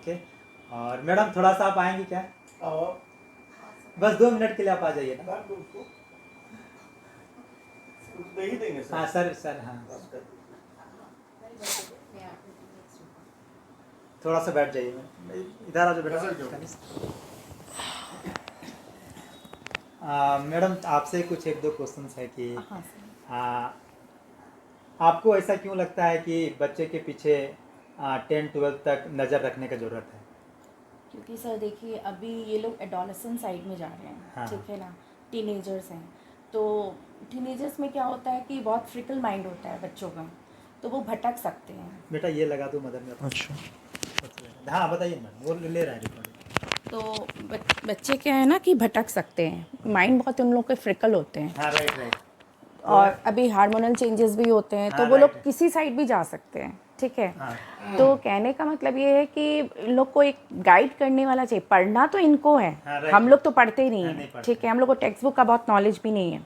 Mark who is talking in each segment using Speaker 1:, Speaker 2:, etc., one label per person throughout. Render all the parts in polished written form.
Speaker 1: Okay. और madam थोड़ा सा आप आएंगे क्या? बस 2 मिनट के लिए आप आ जाइए ना।
Speaker 2: नहीं देंगे सर।
Speaker 1: हाँ सर, सर हाँ थोड़ा सा बैठ जाइए। इधर आ जाओ बेटा। मैडम आपसे कुछ 1-2 क्वेश्चंस है कि
Speaker 3: हाँ सर।
Speaker 1: आपको ऐसा क्यों लगता है कि बच्चे के पीछे 10-12 तक नज़र रखने का ज़रूरत है?
Speaker 3: क्योंकि सर देखिए अभी ये लोग एडोलेसेंट साइड में जा रहे हैं।
Speaker 1: हाँ।
Speaker 3: ठीक है ना, टीनेजर्स हैं। तो टीनेजर्स में क्या होता है कि बहुत फ्रिकल माइंड होता है बच्चों का, तो वो भटक सकते हैं।
Speaker 1: बेटा ये लगा दो मदर में। अच्छा हाँ बताइए मैडम, वो ले रहा है रिकॉर्डिंग।
Speaker 3: तो बच्चे क्या है ना कि भटक सकते हैं, माइंड बहुत उन लोग के फ्रिकल होते हैं।
Speaker 1: हाँ राइट।
Speaker 3: और अभी हार्मोनल चेंजेस भी होते हैं, तो
Speaker 1: हाँ,
Speaker 3: वो लोग
Speaker 1: right.
Speaker 3: किसी साइड भी जा सकते हैं। ठीक है।
Speaker 1: हाँ।
Speaker 3: तो कहने का मतलब ये है कि इन लोग को एक गाइड करने वाला चाहिए। पढ़ना तो इनको है।
Speaker 1: हाँ, right.
Speaker 3: हम लोग तो पढ़ते ही नहीं
Speaker 1: हाँ,
Speaker 3: हैं।
Speaker 1: नहीं पढ़ते।
Speaker 3: ठीक है, हम लोग को टेक्स्ट बुक का बहुत नॉलेज भी नहीं है।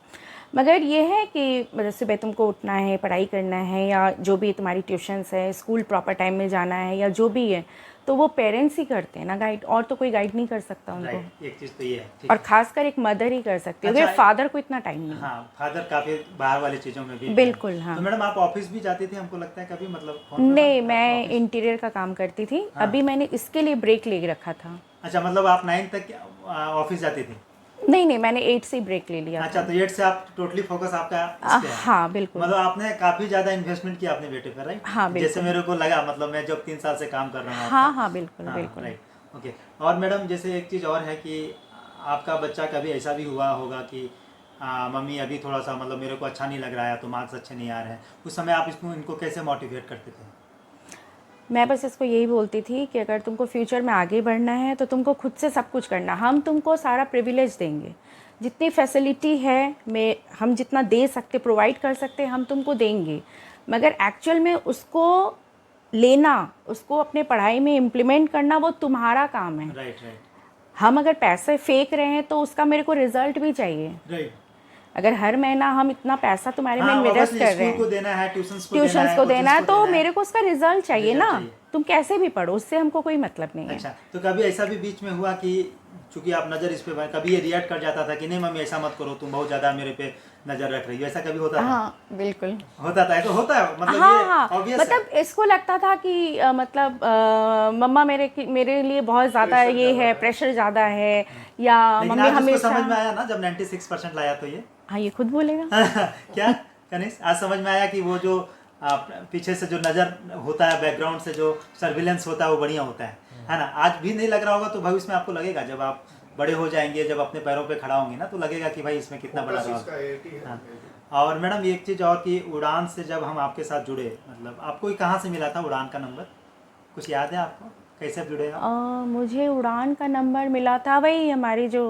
Speaker 3: मगर ये है कि मतलब सुबह तुमको उठना है, पढ़ाई करना है, या जो भी तुम्हारी ट्यूशन्स है, स्कूल प्रॉपर टाइम में जाना है, या जो भी है, तो वो पेरेंट्स ही करते हैं ना गाइड, और तो कोई गाइड नहीं कर सकता उनको।
Speaker 1: राइट, एक चीज़ तो ये है। ठीक
Speaker 3: और
Speaker 1: है।
Speaker 3: खासकर एक मदर ही कर सकती है,
Speaker 1: अच्छा,
Speaker 3: क्योंकि फादर को इतना टाइम नहीं है।
Speaker 1: हाँ फादर काफ़ी बाहर वाली चीज़ों में भी।
Speaker 3: बिल्कुल, हाँ।
Speaker 1: तो मैडम आप ऑफिस भी जाती थी, हमको लगता है कभी, मतलब फोन पे
Speaker 3: नहीं,
Speaker 1: बात-
Speaker 3: मैं
Speaker 1: ऑफिस?
Speaker 3: इंटीरियर का काम करती थी।
Speaker 1: हाँ।
Speaker 3: अभी मैंने इसके लिए ब्रेक ले रखा था।
Speaker 1: अच्छा, मतलब आप 9 तक ऑफिस जाती थी?
Speaker 3: नहीं, मैंने 8 से ही ब्रेक ले लिया
Speaker 1: अच्छा,
Speaker 3: था।
Speaker 1: तो 8 से आप टोटली फोकस आपका इस पे है?
Speaker 3: हाँ बिल्कुल।
Speaker 1: मतलब आपने काफ़ी ज़्यादा इन्वेस्टमेंट किया अपने बेटे पर, राइट?
Speaker 3: हाँ, बिल्कुल।
Speaker 1: जैसे मेरे को लगा, मतलब मैं जब 3 साल से काम कर रहा हूँ
Speaker 3: हाँ
Speaker 1: आपका।
Speaker 3: हाँ बिल्कुल
Speaker 1: हाँ,
Speaker 3: बिल्कुल।
Speaker 1: Right, okay. और मैडम जैसे एक चीज़ और है कि आपका बच्चा कभी ऐसा भी हुआ होगा कि मम्मी अभी थोड़ा सा मतलब मेरे को अच्छा नहीं लग रहा है, तो मार्क्स अच्छे नहीं आ रहे हैं, उस समय आप इनको कैसे मोटिवेट करते थे?
Speaker 3: मैं बस इसको यही बोलती थी कि अगर तुमको फ्यूचर में आगे बढ़ना है तो तुमको खुद से सब कुछ करना। हम तुमको सारा प्रिविलेज देंगे, जितनी फैसिलिटी है में हम जितना दे सकते, प्रोवाइड कर सकते, हम तुमको देंगे। मगर एक्चुअल में उसको लेना, उसको अपने पढ़ाई में इम्प्लीमेंट करना, वो तुम्हारा काम है।
Speaker 1: राइट।
Speaker 3: हम अगर पैसे फेंक रहे हैं तो उसका मेरे को रिजल्ट भी चाहिए।
Speaker 1: राइट।
Speaker 3: अगर हर महीना हम इतना पैसा तुम्हारे में
Speaker 1: हाँ,
Speaker 3: इन्वेस्ट कर रहे
Speaker 1: स्कूल को
Speaker 3: हैं,
Speaker 1: देना है, ट्यूशंस को
Speaker 3: ट्यूशन्स को देना है, तो मेरे को उसका रिजल्ट चाहिए
Speaker 1: रिजल्ट
Speaker 3: ना।
Speaker 1: चाहिए।
Speaker 3: तुम कैसे भी पढ़ो, उससे हमको कोई मतलब नहीं है।
Speaker 1: अच्छा, तो कभी ऐसा भी बीच में हुआ कि चूंकि आप नज़र इस पे, कभी ये रिएक्ट कर जाता था कि नहीं मम्मी ऐसा मत करो, तुम बहुत ज़्यादा मेरे पे नज़र रख रही हो, ऐसा कभी होता था?
Speaker 3: हाँ बिल्कुल
Speaker 1: होता था, तो होता है, मतलब
Speaker 3: हाँ
Speaker 1: ये
Speaker 3: हाँ,
Speaker 1: obvious
Speaker 3: मतलब इसको लगता था कि मम्मा मेरे लिए बहुत ज़्यादा ये है, प्रेशर ज़्यादा है, या
Speaker 1: लेकिन
Speaker 3: मम्मी
Speaker 1: आज उसको
Speaker 3: हमेशा।
Speaker 1: समझ में आया ना जब 96% लाया तो ये
Speaker 3: हाँ, ये खुद बोलेगा।
Speaker 1: क्या कनिष्क, आज समझ में आया कि वो जो पीछे से जो नज़र होता है, बैकग्राउंड से जो सर्विलेंस होता है, वो बढ़िया होता है ना? आज भी नहीं लग रहा होगा तो भविष्य में आपको लगेगा, जब आप बड़े हो जाएंगे, जब अपने पैरों पे खड़ा होंगे ना, तो लगेगा कि भाई इसमें कितना बड़ा रोल। हाँ। और मैडम एक चीज़ और कि उड़ान से जब हम आपके साथ जुड़े, मतलब आपको कहाँ से मिला था उड़ान का नंबर, कुछ याद है आपको, कैसे जुड़े आप?
Speaker 3: मुझे उड़ान का नंबर मिला था, वही हमारी जो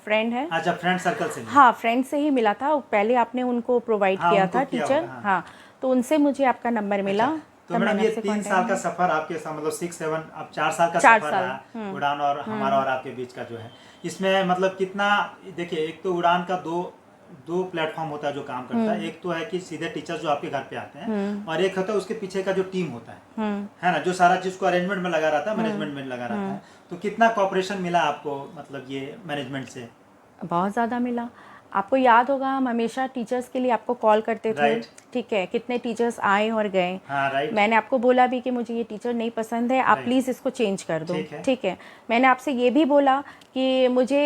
Speaker 3: फ्रेंड है।
Speaker 1: अच्छा, फ्रेंड सर्कल से मिला?
Speaker 3: हाँ, फ्रेंड से ही मिला था। पहले आपने उनको प्रोवाइड
Speaker 1: हाँ,
Speaker 3: किया
Speaker 1: उनको
Speaker 3: था,
Speaker 1: किया
Speaker 3: टीचर।
Speaker 1: होगा, हाँ।
Speaker 3: हाँ, तो उनसे मुझे आपका नंबर मिला।
Speaker 1: अच्छा, तो
Speaker 3: तब
Speaker 1: मैडम
Speaker 3: मैंने
Speaker 1: ये
Speaker 3: आपसे
Speaker 1: 3 साल
Speaker 3: contact
Speaker 1: का
Speaker 3: किया।
Speaker 1: सफ़र आपके साथ, मतलब 6-7, अब 4 साल का
Speaker 3: 4
Speaker 1: सफ़र
Speaker 3: साल,
Speaker 1: रहा उड़ान और हमारा और आपके बीच का जो है, इसमें मतलब कितना, देखिए एक तो उड़ान का दो प्लेटफॉर्म होता है जो काम करता है। एक तो है कि सीधे टीचर्स जो आपके घर पे आते हैं, और एक होता है उसके पीछे का जो टीम होता है ना, जो सारा चीज़ को अरेंजमेंट में लगा रहता है, मैनेजमेंट में लगा रहता है। तो कितना कॉपरेशन मिला आपको, मतलब ये मैनेजमेंट से?
Speaker 3: बहुत ज़्यादा मिला। आपको याद होगा हम हमेशा टीचर्स के लिए आपको कॉल करते थे।
Speaker 1: Right.
Speaker 3: ठीक है, कितने टीचर्स आए और गए।
Speaker 1: हाँ, राइट।
Speaker 3: मैंने आपको बोला भी कि मुझे ये टीचर नहीं पसंद है, आप
Speaker 1: Right.
Speaker 3: प्लीज़ इसको चेंज कर दो।
Speaker 1: ठीक है।
Speaker 3: ठीक है, मैंने आपसे ये भी बोला कि मुझे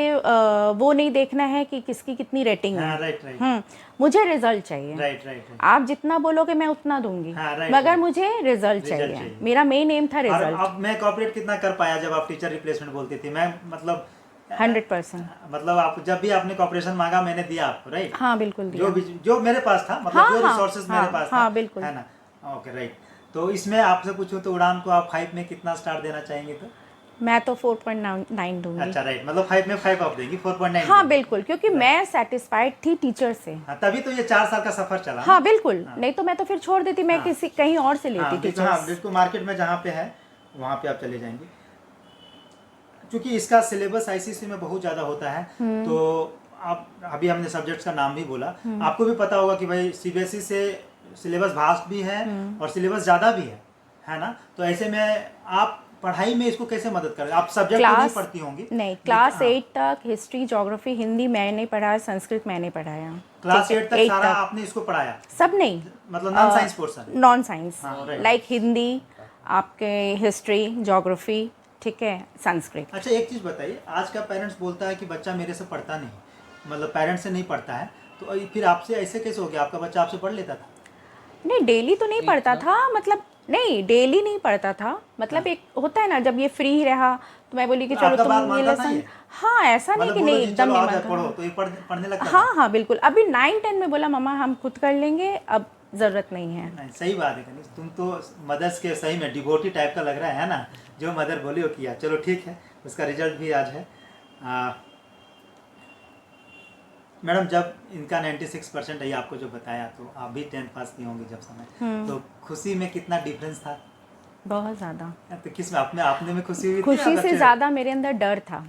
Speaker 3: वो नहीं देखना है कि किसकी कितनी रेटिंग है।
Speaker 1: हाँ, राइट।
Speaker 3: मुझे रिजल्ट चाहिए।
Speaker 1: राइट।
Speaker 3: आप जितना बोलोगे मैं उतना दूंगी।
Speaker 1: हाँ, right,
Speaker 3: मगर
Speaker 1: right.
Speaker 3: मुझे रिजल्ट चाहिए। मेरा मेन एम था
Speaker 1: और
Speaker 3: रिजल्ट।
Speaker 1: अब मैं कॉपरेट कितना कर पाया जब आप टीचर रिप्लेसमेंट बोलती थी? मैं मतलब
Speaker 3: 100%।
Speaker 1: मतलब आप जब भी आपने कॉपरेशन मांगा, मैंने दिया आपको, राइट?
Speaker 3: हाँ बिल्कुल दिया।
Speaker 1: जो मेरे पास था, मतलब
Speaker 3: हाँ,
Speaker 1: जो
Speaker 3: हाँ,
Speaker 1: रिसोर्सेज
Speaker 3: हाँ,
Speaker 1: मेरे पास था,
Speaker 3: हाँ, बिल्कुल।
Speaker 1: है ना? Okay, right. तो इसमें आपसे पूछूं तो उड़ान को आप 5 में कितना स्टार देना चाहेंगे? तो
Speaker 3: मैं तो 4.9 दूंगी।
Speaker 1: अच्छा, राइट, मतलब 5 में 5 आप देंगी, 4.9?
Speaker 3: हाँ बिल्कुल, क्योंकि मैं सेटिस्फाइड थी टीचर से।
Speaker 1: हाँ, तभी तो ये 4 साल का सफर चला।
Speaker 3: हाँ बिल्कुल, नहीं तो मैं तो फिर छोड़ देती, मैं
Speaker 1: हाँ।
Speaker 3: किसी कहीं और से लेती
Speaker 1: हाँ,
Speaker 3: टीचर्स।
Speaker 1: बिल्कुल मार्केट में जहाँ पे है वहाँ पे आप चले जाएंगे, क्योंकि इसका सिलेबस आईसीएसई में बहुत ज़्यादा होता है। तो आप अभी हमने सब्जेक्ट्स का नाम भी बोला, आपको भी पता होगा कि भाई सीबीएसई से सिलेबस वास्ट भी है और सिलेबस ज़्यादा भी है ना? तो ऐसे में आप पढ़ाई में इसको कैसे मदद कर, आप सब्जेक्ट तो नहीं पढ़ती होंगी?
Speaker 3: नहीं, क्लास 8 तक हिस्ट्री, ज्योग्राफी, हिंदी मैंने पढ़ाया, संस्कृत मैंने पढ़ाया।
Speaker 1: क्लास 8 तक सारा आपने इसको पढ़ाया?
Speaker 3: सब नहीं,
Speaker 1: मतलब non science portion?
Speaker 3: Non science,
Speaker 1: right.
Speaker 3: Like Hindi, आपके हिस्ट्री, ज्योग्राफी, ठीक है, संस्कृत।
Speaker 1: अच्छा एक चीज़ बताइए, आज का पेरेंट्स बोलता है कि बच्चा मेरे से पढ़ता नहीं, मतलब पेरेंट्स से नहीं पढ़ता है, तो फिर आपसे ऐसे कैसे हो गया? आपका बच्चा आपसे पढ़ लेता था?
Speaker 3: नहीं, डेली तो नहीं पढ़ता था, मतलब नहीं डेली नहीं पढ़ता था, मतलब एक होता है ना, जब ये फ्री रहा तो मैं बोली कि चलो तुम ये लेसन, हाँ ऐसा नहीं कि नहीं एकदम नहीं मानता,
Speaker 1: पढ़ो तो ये पढ़ने लगता
Speaker 3: हाँ हाँ बिल्कुल। अभी 9-10 में बोला मम्मा हम खुद कर लेंगे, अब ज़रूरत नहीं है।
Speaker 1: नहीं, सही बात है कनिष्क, तुम तो मदर्स के सही में डिवोटी टाइप का लग रहा है ना, जो मदर बोली वो किया। चलो ठीक है, उसका रिजल्ट भी आज है। मैडम जब इनका 96% है, आपको जो बताया, तो आप भी 10th पास की होंगी जब समय, तो खुशी में कितना डिफरेंस था?
Speaker 3: बहुत ज़्यादा।
Speaker 1: तो किस में आपने में खुशी हुई थी?
Speaker 3: खुशी से ज़्यादा मेरे अंदर डर था।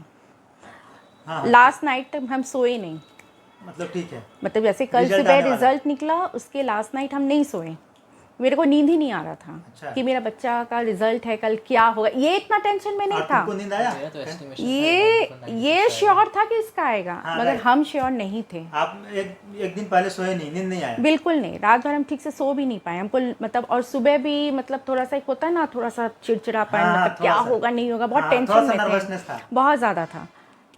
Speaker 1: हाँ,
Speaker 3: लास्ट नाइट तक हम सोए नहीं,
Speaker 1: मतलब ठीक है,
Speaker 3: मतलब जैसे कल सुबह रिजल्ट निकला उसके लास्ट नाइट हम नहीं सोए, मेरे को नींद ही नहीं आ रहा था।
Speaker 1: अच्छा। कि
Speaker 3: मेरा बच्चा का रिजल्ट है, कल क्या होगा, ये इतना टेंशन में नहीं था।
Speaker 1: आपको नींद आया?
Speaker 3: ये श्योर था कि इसका आएगा,
Speaker 1: हाँ,
Speaker 3: मगर हम श्योर नहीं थे।
Speaker 1: आप एक दिन पहले सोए नहीं, नींद नहीं आया?
Speaker 3: बिल्कुल नहीं, रात भर हम ठीक से सो भी नहीं पाए हमको, मतलब और सुबह भी मतलब थोड़ा सा एक होता है ना, थोड़ा सा चिड़चिड़ापन, मतलब क्या होगा नहीं होगा, बहुत टेंशन में थे, बहुत ज़्यादा था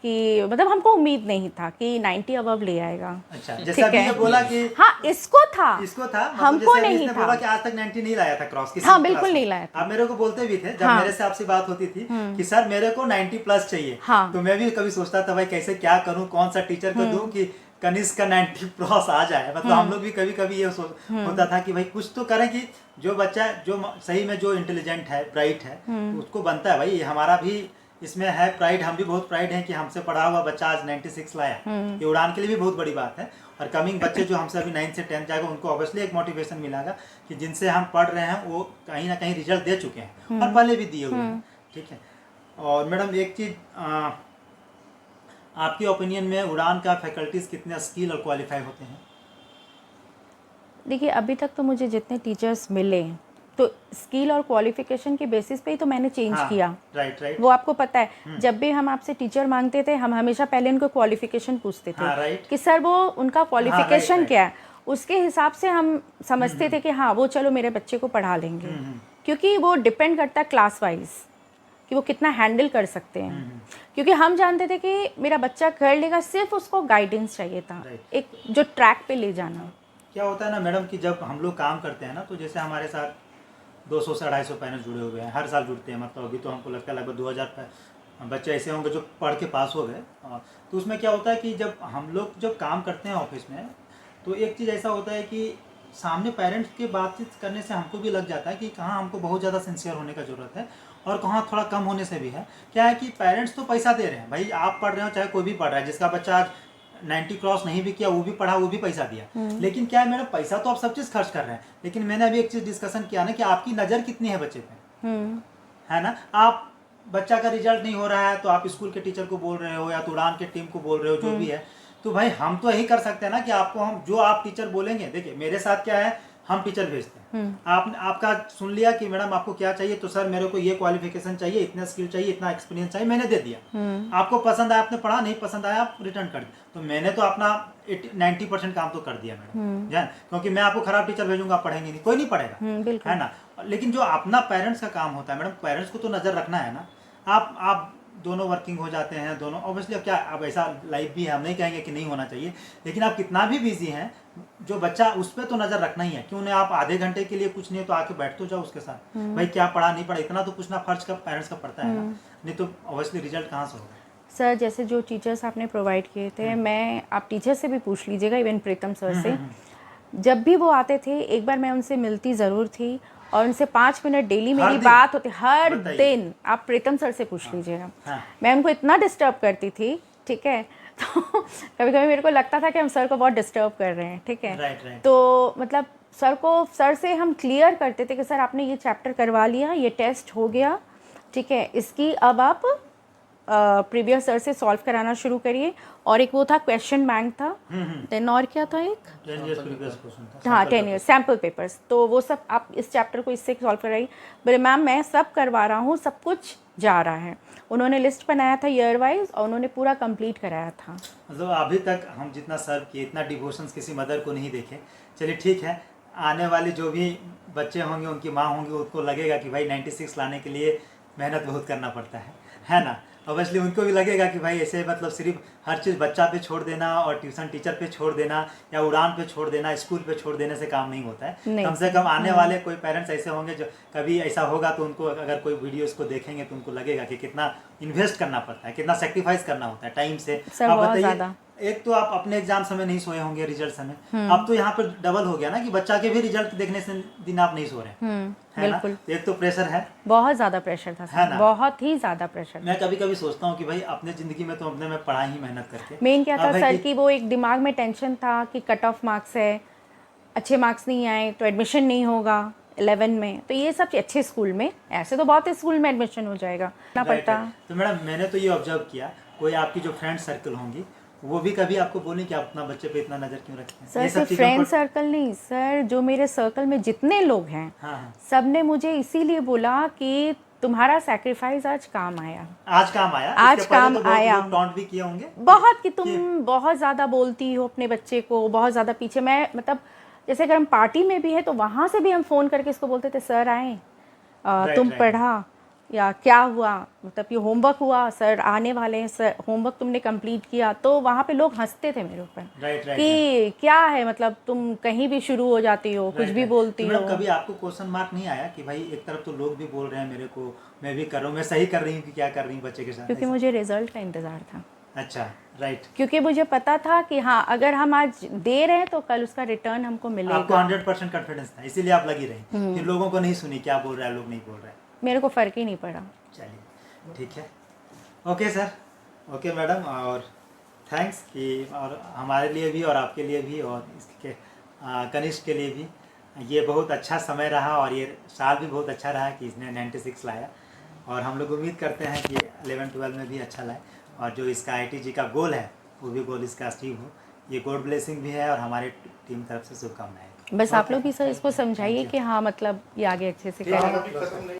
Speaker 3: कि मतलब हमको उम्मीद नहीं था कि 90 अबव ले आएगा।
Speaker 1: अच्छा, जैसे अभी ये बोला कि
Speaker 3: हाँ इसको था,
Speaker 1: मतलब
Speaker 3: हमको नहीं था।
Speaker 1: बोला कि आज तक 90 नहीं लाया था क्रॉस किसी
Speaker 3: हाँ बिल्कुल नहीं लाया था।
Speaker 1: आप मेरे को बोलते भी थे जब मेरे से आपसे बात होती थी कि सर मेरे को 90 प्लस चाहिए, तो मैं भी कभी सोचता था भाई कैसे क्या करूँ, कौन सा टीचर को दूँ कि कनिष्क का 90 क्रॉस आ जाए। मतलब हम लोग भी कभी कभी ये होता था कि भाई कुछ तो करें कि जो बच्चा जो सही में जो इंटेलिजेंट है, ब्राइट है, उसको बनता है। भाई हमारा भी इसमें है प्राइड, हम भी बहुत प्राइड हैं कि हमसे पढ़ा हुआ बच्चा आज 96 लाया। ये उड़ान के लिए भी बहुत बड़ी बात है। और कमिंग बच्चे जो हमसे अभी 9 से 10 जाएगा, उनको ऑब्वियसली एक मोटिवेशन मिलेगा कि जिनसे हम पढ़ रहे हैं वो कहीं ना कहीं रिजल्ट दे चुके हैं और पहले भी दिए हुए हैं। ठीक है। और मैडम एक चीज़, आपकी ओपिनियन में उड़ान का फैकल्टीज़ कितने स्किल और क्वालिफाई होते हैं?
Speaker 3: देखिए अभी तक तो मुझे जितने टीचर्स मिले तो स्किल और क्वालिफिकेशन के बेसिस पे ही तो मैंने चेंज किया।
Speaker 1: राइट।
Speaker 3: वो आपको पता है, जब भी हम आपसे टीचर मांगते थे हम हमेशा पहले उनको क्वालिफिकेशन पूछते थे कि सर वो उनका क्वालिफिकेशन क्या है, उसके हिसाब से हम समझते थे कि हाँ वो चलो मेरे बच्चे को पढ़ा लेंगे, क्योंकि वो डिपेंड करता है क्लास वाइज कि वो कितना हैंडल कर सकते हैं। क्योंकि हम जानते थे कि मेरा बच्चा कर लेगा, सिर्फ उसको गाइडेंस चाहिए था, एक जो ट्रैक पे ले जाना।
Speaker 1: क्या होता है ना मैडम कि जब हम लोग काम करते हैं ना, तो जैसे हमारे साथ 200 से 250 पेरेंट्स जुड़े हुए हैं, हर साल जुड़ते हैं। मतलब अभी तो हमको लगता है लगभग 2000 बच्चे ऐसे होंगे जो पढ़ के पास हो गए। तो उसमें क्या होता है कि जब हम लोग जब काम करते हैं ऑफिस में, तो एक चीज़ ऐसा होता है कि सामने पेरेंट्स के बातचीत करने से हमको भी लग जाता है कि कहाँ हमको बहुत ज़्यादा सिंसियर होने का ज़रूरत है और कहाँ थोड़ा कम होने से भी है। क्या है कि पेरेंट्स तो पैसा दे रहे हैं, भाई आप पढ़ रहे हो चाहे कोई भी पढ़ रहा है, जिसका बच्चा आज 90 क्रॉस नहीं भी किया वो भी पढ़ा, वो भी पैसा दिया। लेकिन क्या है मैडम, पैसा तो आप सब चीज़ खर्च कर रहे हैं, लेकिन मैंने अभी एक चीज़ डिस्कशन किया ना कि आपकी नज़र कितनी है बच्चे पे, है ना। आप बच्चा का रिजल्ट नहीं हो रहा है तो आप स्कूल के टीचर को बोल रहे हो या तो उड़ान के टीम को बोल रहे हो, जो भी है। तो भाई हम तो यही कर सकते हैं ना कि आपको हम जो आप टीचर बोलेंगे, देखिए मेरे साथ क्या है, हम टीचर भेजते हैं, आपका सुन लिया कि मैडम आपको क्या चाहिए, तो सर मेरे को ये क्वालिफिकेशन चाहिए, इतना स्किल चाहिए, इतना एक्सपीरियंस चाहिए, मैंने दे दिया। आपको पसंद आया आपने पढ़ा, नहीं पसंद आया आप रिटर्न कर दिया। तो मैंने तो अपना 90% काम तो कर दिया मैडम, जान, क्योंकि मैं आपको खराब टीचर भेजूंगा, आप पढ़ेंगे नहीं, कोई नहीं पढ़ेगा, है ना। लेकिन जो अपना पेरेंट्स का काम होता है मैडम, पेरेंट्स को तो नज़र रखना है ना। आप दोनों वर्किंग हो जाते हैं, दोनों ऑब्वियसली। क्या अब ऐसा लाइफ भी है, हम नहीं कहेंगे कि नहीं होना चाहिए, लेकिन आप कितना भी बिजी हैं, जो बच्चा उस पर तो नज़र रखना ही है। क्यों नहीं, आप आधे घंटे के लिए कुछ नहीं है तो आके बैठ तो जाओ उसके साथ, भाई क्या पढ़ा नहीं पढ़ा, इतना तो पूछना फर्ज का पेरेंट्स का पड़ता है ना, नहीं तो ऑब्वियसली रिजल्ट कहाँ से होगा।
Speaker 3: सर जैसे जो टीचर्स आपने प्रोवाइड किए थे, मैं आप टीचर से भी पूछ लीजिएगा, इवन प्रीतम सर से, जब भी वो आते थे एक बार मैं उनसे मिलती ज़रूर थी और उनसे 5 मिनट डेली मेरी बात होती, हर दिन। आप प्रीतम सर से पूछ लीजिएगा। मैं उनको इतना डिस्टर्ब करती थी, ठीक है, तो कभी कभी मेरे को लगता था कि हम सर को बहुत डिस्टर्ब कर रहे हैं, ठीक है। तो मतलब सर से हम क्लियर करते थे कि सर आपने ये चैप्टर करवा लिया, ये टेस्ट हो गया, ठीक है, इसकी अब आप प्रीवियस सर से सॉल्व कराना शुरू करिए, और एक वो था क्वेश्चन बैंक था, देन और क्या था एक,
Speaker 1: 10 years previous question था,
Speaker 3: हाँ
Speaker 1: sample
Speaker 3: 10 ईयर सैम्पल पेपर्स, तो वो सब आप इस चैप्टर को इससे सॉल्व कराइए। बोले मैम मैं सब करवा रहा हूँ, सब कुछ जा रहा है। उन्होंने लिस्ट बनाया था ईयर वाइज और उन्होंने पूरा कंप्लीट कराया था।
Speaker 1: मतलब अभी तक हम जितना सर्व किए, इतना डिवोशंस किसी मदर को नहीं देखे। चलिए ठीक है, आने वाले जो भी बच्चे होंगे, उनकी माँ होंगी, उनको लगेगा कि भाई 96 लाने के लिए मेहनत बहुत करना पड़ता है ना। ऑब्वियसली उनको भी लगेगा कि भाई ऐसे मतलब सिर्फ हर चीज़ बच्चा पे छोड़ देना और ट्यूशन टीचर पे छोड़ देना या उड़ान पे छोड़ देना, स्कूल पे छोड़ देने से काम नहीं होता है।
Speaker 3: नहीं।
Speaker 1: कम से कम आने वाले कोई पेरेंट्स ऐसे होंगे जो कभी ऐसा होगा तो उनको, अगर कोई वीडियोस को देखेंगे तो उनको लगेगा कि कितना इन्वेस्ट करना पड़ता है, कितना सेक्रीफाइस करना होता है टाइम से।
Speaker 3: सर,
Speaker 1: आप
Speaker 3: बहुत
Speaker 1: बताइए,
Speaker 3: ज़्यादा।
Speaker 1: एक तो आप अपने एग्जाम समय नहीं सोए होंगे, रिजल्ट समय, अब तो यहाँ पे डबल हो गया ना कि बच्चा के भी रिजल्ट देखने से दिन आप नहीं सो रहे, है ना।
Speaker 3: बिल्कुल।
Speaker 1: तो एक तो प्रेशर है,
Speaker 3: बहुत ज़्यादा प्रेशर था
Speaker 1: है
Speaker 3: सर,
Speaker 1: ना?
Speaker 3: बहुत ही ज़्यादा प्रेशर।
Speaker 1: मैं कभी कभी सोचता हूँ कि भाई अपने ज़िंदगी में तो अपने में पढ़ा ही मेहनत करके।
Speaker 3: मेन क्या था
Speaker 1: अब है
Speaker 3: सर कि वो एक दिमाग में टेंशन था कि कट ऑफ मार्क्स है, अच्छे मार्क्स नहीं आए तो एडमिशन नहीं होगा 11 में, तो ये सब अच्छे स्कूल में, ऐसे तो बहुत स्कूल में एडमिशन हो जाएगा ना
Speaker 1: राइट
Speaker 3: पड़ता।
Speaker 1: है। तो मैडम मैंने तो ये ऑब्जर्व किया, कोई आपकी जो फ्रेंड सर्कल होंगी वो भी कभी आपको बोले कि आप अपना बच्चे पे इतना नज़र क्यों रखते हैं?
Speaker 3: सर
Speaker 1: ये सब
Speaker 3: सिर्फ
Speaker 1: चीज़ों
Speaker 3: फ्रेंड
Speaker 1: को-
Speaker 3: सर्कल नहीं सर, जो मेरे सर्कल में जितने लोग हैं
Speaker 1: हाँ,
Speaker 3: सब ने मुझे इसीलिए बोला कि तुम्हारा सैक्रिफाइस आज काम आया।
Speaker 1: आज काम आया,
Speaker 3: आज
Speaker 1: इसके पहले
Speaker 3: काम
Speaker 1: तो बहुत
Speaker 3: आया।
Speaker 1: लोग टॉन्ट भी किए होंगे
Speaker 3: बहुत कि तुम बहुत ज़्यादा बोलती हो अपने बच्चे को, बहुत ज़्यादा पीछे। मैं मतलब जैसे अगर हम पार्टी में भी है तो वहाँ से भी हम फ़ोन करके इसको बोलते थे, सर आए, तुम
Speaker 1: right.
Speaker 3: पढ़ा या क्या हुआ, मतलब ये होमवर्क हुआ, सर आने वाले हैं, सर होमवर्क तुमने कंप्लीट किया, तो वहाँ पे लोग हंसते थे मेरे ऊपर
Speaker 1: राइट
Speaker 3: कि क्या है, मतलब तुम कहीं भी शुरू हो जाती हो, कुछ भी बोलती हो।
Speaker 1: कभी आपको क्वेश्चन मार्क नहीं आया कि भाई एक तरफ तो लोग भी बोल रहे हैं मेरे को, मैं भी कर रहा हूँ, मैं सही कर रही हूँ कि क्या कर रही हूँ बच्चे के साथ?
Speaker 3: क्योंकि मुझे रिजल्ट का इंतज़ार था।
Speaker 1: अच्छा, राइट।
Speaker 3: क्योंकि मुझे पता था कि हाँ अगर हम आज दे रहे हैं तो कल उसका रिटर्न हमको
Speaker 1: आपको
Speaker 3: मिलेगा।
Speaker 1: 100% कॉन्फिडेंस था, इसीलिए आप लगी रही कि लोगों को नहीं सुनी क्या बोल रहा है, लोग नहीं बोल रहे हैं।
Speaker 3: मेरे को फ़र्क ही नहीं पड़ा।
Speaker 1: चलिए ठीक है, ओके सर, ओके मैडम, और थैंक्स कि और हमारे लिए भी और आपके लिए भी और इसके कनिष्क के लिए भी ये बहुत अच्छा समय रहा और ये साल भी बहुत अच्छा रहा कि इसने 96 लाया, और हम लोग उम्मीद करते हैं कि 11-12 में भी अच्छा लाए, और जो इसका IITG का गोल है वो भी गोल इसका अचीव हो। ये गॉड ब्लेसिंग भी है और हमारे टीम तरफ से शुभकामनाएं।
Speaker 3: बस आप लोग भी सर इसको समझाइए कि हाँ मतलब ये आगे अच्छे से करें।